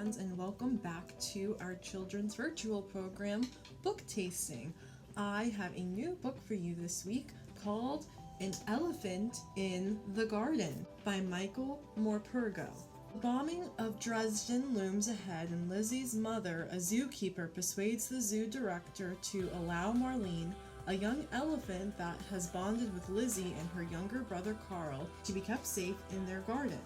fans, and welcome back to our children's virtual program, Book Tasting. I have a new book for you this week called An Elephant in the Garden by Micheal Morpurgo. The bombing of Dresden looms ahead, and Lizzie's mother, a zookeeper, persuades the zoo director to allow Marlene, a young elephant that has bonded with Lizzie and her younger brother Karl, to be kept safe in their garden.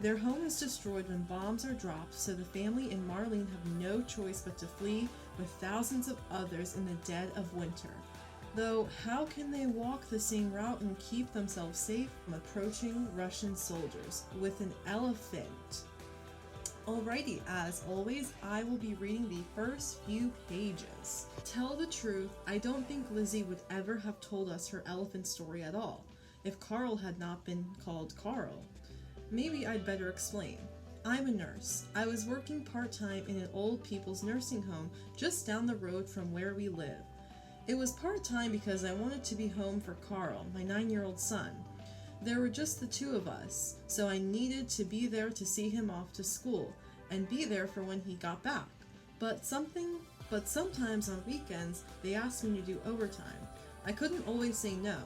Their home is destroyed when bombs are dropped, so the family and Marlene have no choice but to flee with thousands of others in the dead of winter. Though, how can they walk the same route and keep themselves safe from approaching Russian soldiers with an elephant? Alrighty, as always, I will be reading the first few pages. To tell the truth, I don't think Lizzie would ever have told us her elephant story at all, if Karl had not been called Karl. Maybe I'd better explain. I'm a nurse. I was working part-time in an old people's nursing home just down the road from where we live. It was part-time because I wanted to be home for Karl, my 9-year-old son. There were just the two of us, so I needed to be there to see him off to school and be there for when he got back. But sometimes on weekends they asked me to do overtime. I couldn't always say no.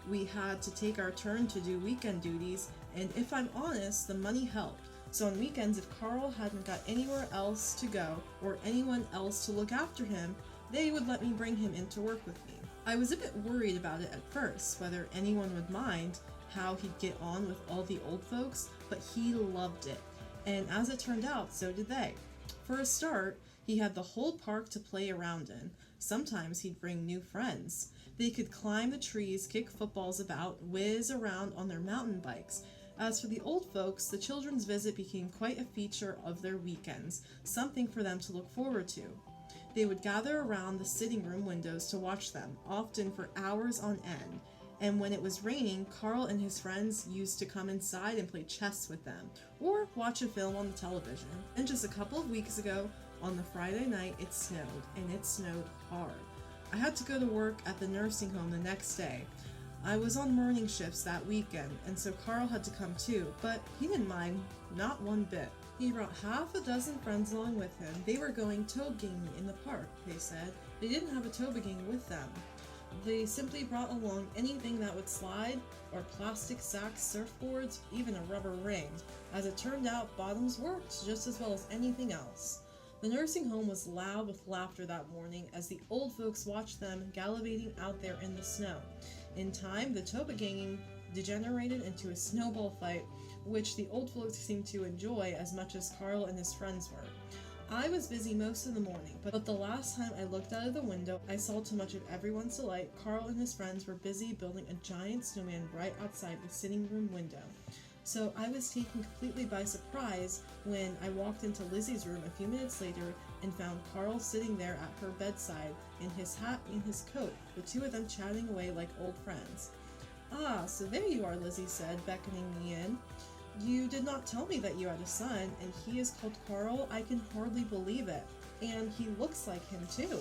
We had to take our turn to do weekend duties, and if I'm honest, the money helped. So on weekends, if Karl hadn't got anywhere else to go or anyone else to look after him, they would let me bring him in to work with me. I was a bit worried about it at first, whether anyone would mind, how he'd get on with all the old folks, but he loved it. And as it turned out, so did they. For a start, he had the whole park to play around in. Sometimes he'd bring new friends. They could climb the trees, kick footballs about, whiz around on their mountain bikes. As for the old folks, the children's visit became quite a feature of their weekends, something for them to look forward to. They would gather around the sitting room windows to watch them, often for hours on end. And when it was raining, Karl and his friends used to come inside and play chess with them, or watch a film on the television. And just a couple of weeks ago, on the Friday night, it snowed, and it snowed hard. I had to go to work at the nursing home the next day. I was on morning shifts that weekend, and so Karl had to come too, but he didn't mind, not one bit. He brought half a dozen friends along with him. They were going tobogging in the park, they said. They didn't have a toboggan with them. They simply brought along anything that would slide, or plastic sacks, surfboards, even a rubber ring. As it turned out, bottoms worked just as well as anything else. The nursing home was loud with laughter that morning as the old folks watched them gallivanting out there in the snow. In time, the tobogganing degenerated into a snowball fight, which the old folks seemed to enjoy as much as Karl and his friends were. I was busy most of the morning, but the last time I looked out of the window, I saw to much of everyone's delight, Karl and his friends were busy building a giant snowman right outside the sitting room window. So I was taken completely by surprise when I walked into Lizzie's room a few minutes later and found Karl sitting there at her bedside in his hat and his coat, the two of them chatting away like old friends. "Ah, so there you are," Lizzie said, beckoning me in. "You did not tell me that you had a son, and he is called Karl. I can hardly believe it. And he looks like him too.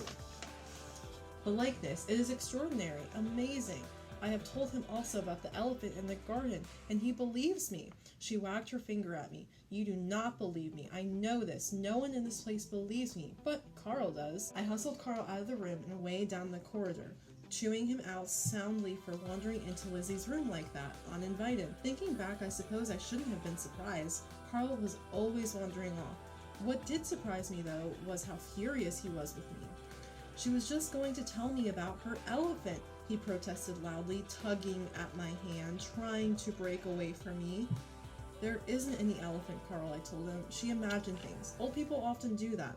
The likeness, it is extraordinary, amazing. I have told him also about the elephant in the garden, and he believes me." She wagged her finger at me. "You do not believe me. I know this. No one in this place believes me, but Karl does." I hustled Karl out of the room and away down the corridor, chewing him out soundly for wandering into Lizzie's room like that, uninvited. Thinking back, I suppose I shouldn't have been surprised. Karl was always wandering off. What did surprise me, though, was how furious he was with me. "She was just going to tell me about her elephant," he protested loudly, tugging at my hand, trying to break away from me. "There isn't any elephant, Karl," I told him. "She imagined things. Old people often do that.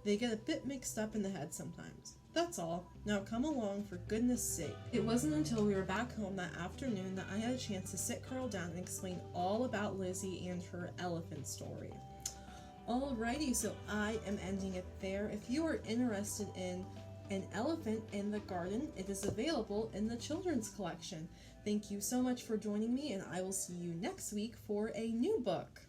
They get a bit mixed up in the head sometimes. That's all. Now come along, for goodness sake." It wasn't until we were back home that afternoon that I had a chance to sit Karl down and explain all about Lizzie and her elephant story. Alrighty, so I am ending it there. If you are interested in An Elephant in the Garden, it is available in the children's collection. Thank you so much for joining me, and I will see you next week for a new book.